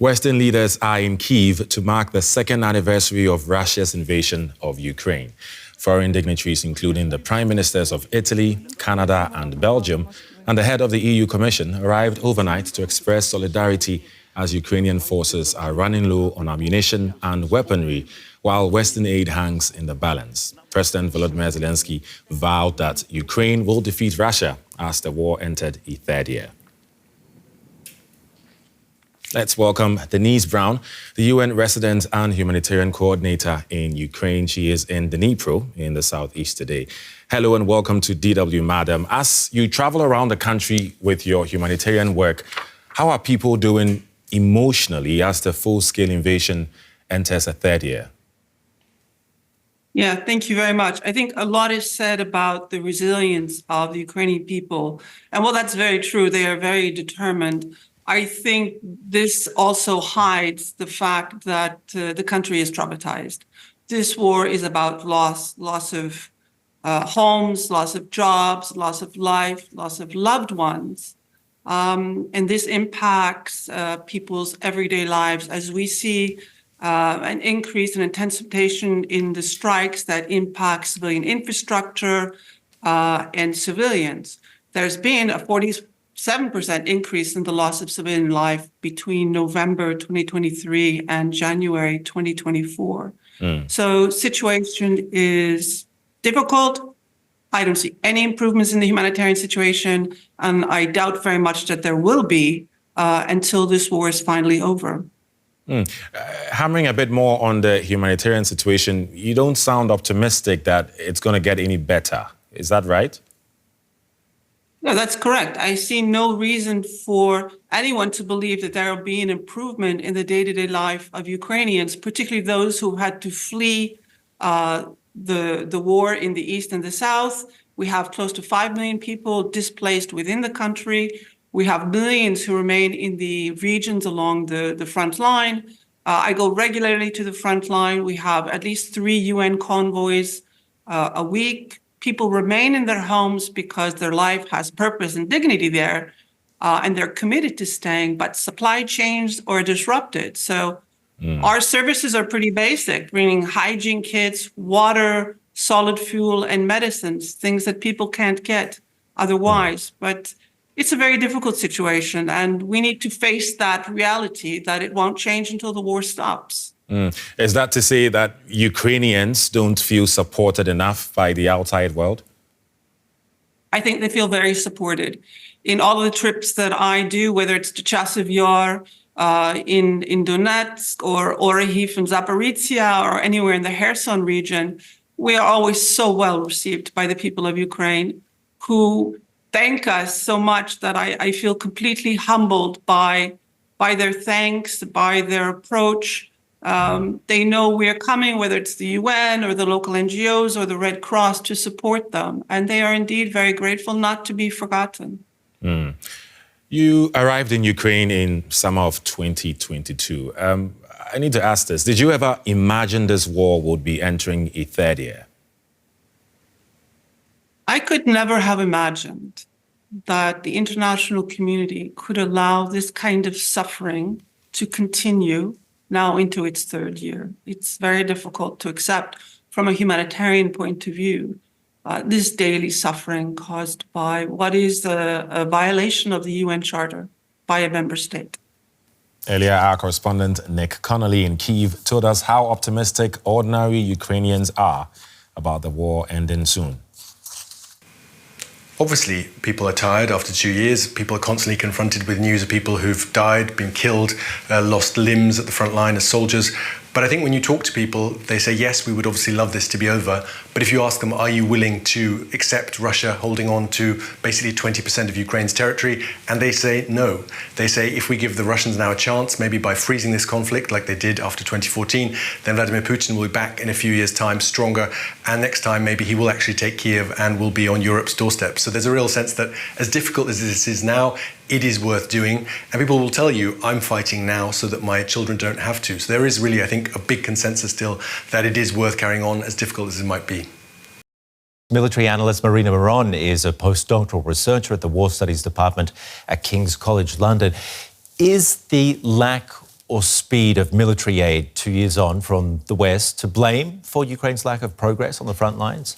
Western leaders are in Kyiv to mark the second anniversary of Russia's invasion of Ukraine. Foreign dignitaries, including the prime ministers of Italy, Canada and Belgium, and the head of the EU Commission, arrived overnight to express solidarity as Ukrainian forces are running low on ammunition and weaponry, while Western aid hangs in the balance. President Volodymyr Zelensky vowed that Ukraine will defeat Russia as the war entered its third year. Let's welcome Denise Brown, the UN resident and humanitarian coordinator in Ukraine. She is in Dnipro in the southeast today. Hello and welcome to DW, madam. As you travel around the country with your humanitarian work, how are people doing emotionally as the full-scale invasion enters a third year? Yeah, thank you very much. I think a lot is said about the resilience of the Ukrainian people. And while that's very true, they are very determined. I think this also hides the fact that the country is traumatized. This war is about loss of homes, loss of jobs, loss of life, loss of loved ones. And this impacts people's everyday lives as we see an increase in intensification in the strikes that impact civilian infrastructure and civilians. There's been a 47% increase in the loss of civilian life between November 2023 and January 2024. So situation is difficult. I don't see any improvements in the humanitarian situation, and I doubt very much that there will be until this war is finally over. Hammering a bit more on the humanitarian situation, you don't sound optimistic that it's going to get any better. Is that right? No, that's correct. I see no reason for anyone to believe that there will be an improvement in the day-to-day life of Ukrainians, particularly those who had to flee the war in the east and the south. We have close to 5 million people displaced within the country. We have millions who remain in the regions along the front line. I go regularly to the front line. We have at least 3 UN convoys a week. People remain in their homes because their life has purpose and dignity there, and they're committed to staying, but supply chains are disrupted. So our services are pretty basic, bringing hygiene kits, water, solid fuel, and medicines, things that people can't get otherwise. But it's a very difficult situation, and we need to face that reality that it won't change until the war stops. Is that to say that Ukrainians don't feel supported enough by the outside world? I think they feel very supported. In all of the trips that I do, whether it's to Chasiv Yar in Donetsk or Orehif in Zaporizhia or anywhere in the Kherson region, we are always so well received by the people of Ukraine who thank us so much that I feel completely humbled by their thanks, by their approach. They know we're coming, whether it's the UN or the local NGOs or the Red Cross, to support them. And they are indeed very grateful not to be forgotten. You arrived in Ukraine in summer of 2022. I need to ask this. Did you ever imagine this war would be entering its third year? I could never have imagined that the international community could allow this kind of suffering to continue now into its third year. It's very difficult to accept from a humanitarian point of view, this daily suffering caused by what is a violation of the UN Charter by a member state. Earlier, our correspondent Nick Connolly in Kyiv told us how optimistic ordinary Ukrainians are about the war ending soon. Obviously, people are tired after 2 years. People are constantly confronted with news of people who've died, been killed, lost limbs at the front line as soldiers. But I think when you talk to people, they say, yes, we would obviously love this to be over. But if you ask them, are you willing to accept Russia holding on to basically 20% of Ukraine's territory? And they say no. They say if we give the Russians now a chance, maybe by freezing this conflict like they did after 2014, then Vladimir Putin will be back in a few years' time stronger. And next time, maybe he will actually take Kiev and will be on Europe's doorstep. So there's a real sense that as difficult as this is now, it is worth doing. And people will tell you, I'm fighting now so that my children don't have to. So there is really, I think, a big consensus still that it is worth carrying on, as difficult as it might be. Military analyst Marina Maron is a postdoctoral researcher at the War Studies Department at King's College London. Is the lack or speed of military aid 2 years on from the West to blame for Ukraine's lack of progress on the front lines?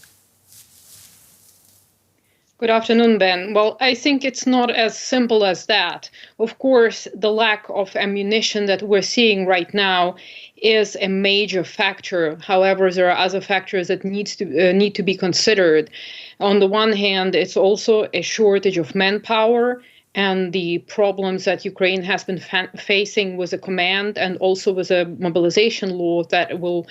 Good afternoon, Ben. Well, I think it's not as simple as that. Of course, the lack of ammunition that we're seeing right now is a major factor. However, there are other factors that need to be considered. On the one hand, it's also a shortage of manpower and the problems that Ukraine has been facing with the command and also with a mobilization law that will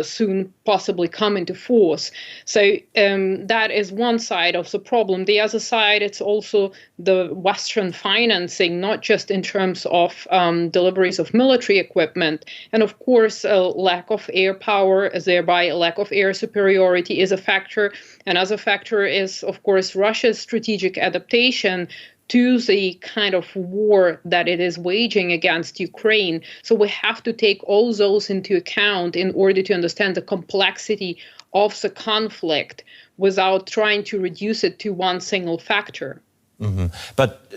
soon possibly come into force. So that is one side of the problem. The other side, it's also the Western financing, not just in terms of deliveries of military equipment. And of course, a lack of air power, thereby a lack of air superiority is a factor. Another factor is, of course, Russia's strategic adaptation to the kind of war that it is waging against Ukraine. So we have to take all those into account in order to understand the complexity of the conflict without trying to reduce it to one single factor. Mm-hmm. But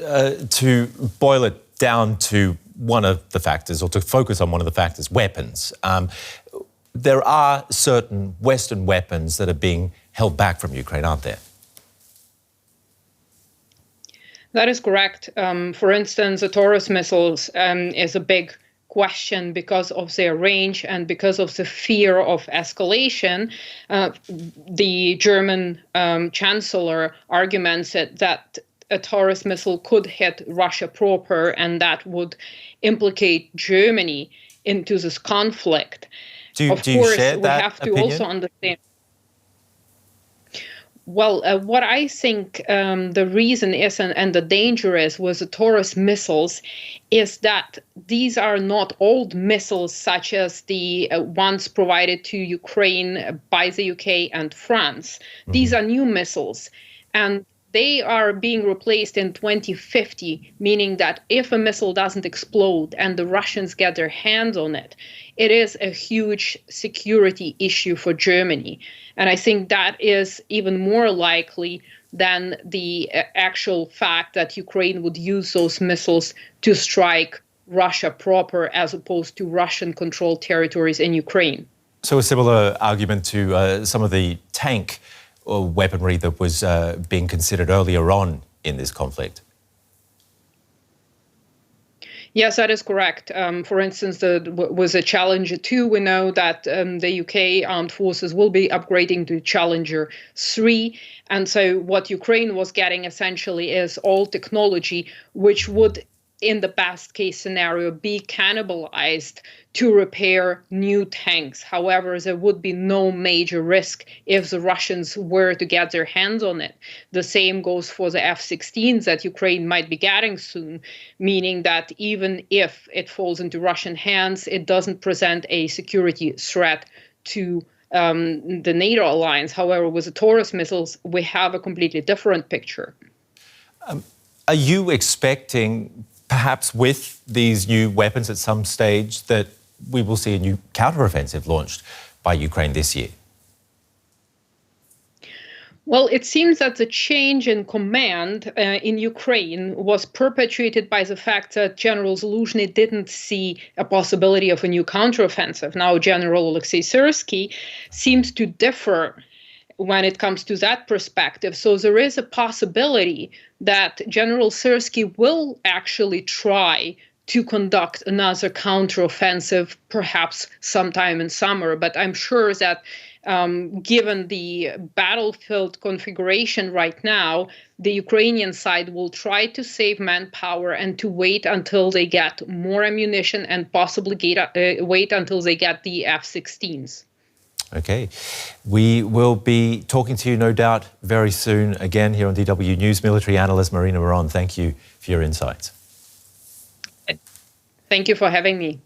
to boil it down to one of the factors, or to focus on one of the factors, weapons. There are certain Western weapons that are being held back from Ukraine, aren't there? That is correct. For instance, the Taurus missiles is a big question because of their range and because of the fear of escalation. The German chancellor arguments that a Taurus missile could hit Russia proper, and that would implicate Germany into this conflict. Do you share that we have to opinion? also understand. Well, what I think the reason is, and the danger is with the Taurus missiles, is that these are not old missiles such as the ones provided to Ukraine by the UK and France. Mm-hmm. These are new missiles, and they are being replaced in 2050, meaning that if a missile doesn't explode and the Russians get their hands on it, it is a huge security issue for Germany. And I think that is even more likely than the actual fact that Ukraine would use those missiles to strike Russia proper as opposed to Russian-controlled territories in Ukraine. So a similar argument to some of the tank or weaponry that was being considered earlier on in this conflict. Yes, that is correct. For instance, with the Challenger 2, we know that the UK armed forces will be upgrading to Challenger 3. And so what Ukraine was getting essentially is all technology, which would, in the best case scenario, be cannibalized to repair new tanks. However, there would be no major risk if the Russians were to get their hands on it. The same goes for the F-16s that Ukraine might be getting soon, meaning that even if it falls into Russian hands, it doesn't present a security threat to the NATO alliance. However, with the Taurus missiles, we have a completely different picture. Are you expecting, perhaps with these new weapons at some stage, that we will see a new counteroffensive launched by Ukraine this year? Well, it seems that the change in command in Ukraine was perpetuated by the fact that General Zaluzhny didn't see a possibility of a new counteroffensive. Now, General Alexei Syrsky seems to differ when it comes to that perspective. So there is a possibility that General Syrsky will actually try to conduct another counteroffensive, perhaps sometime in summer. But I'm sure that given the battlefield configuration right now, the Ukrainian side will try to save manpower and to wait until they get more ammunition and possibly wait until they get the F-16s. Okay. We will be talking to you, no doubt, very soon again here on DW News. Military analyst Marina Maron, thank you for your insights. Thank you for having me.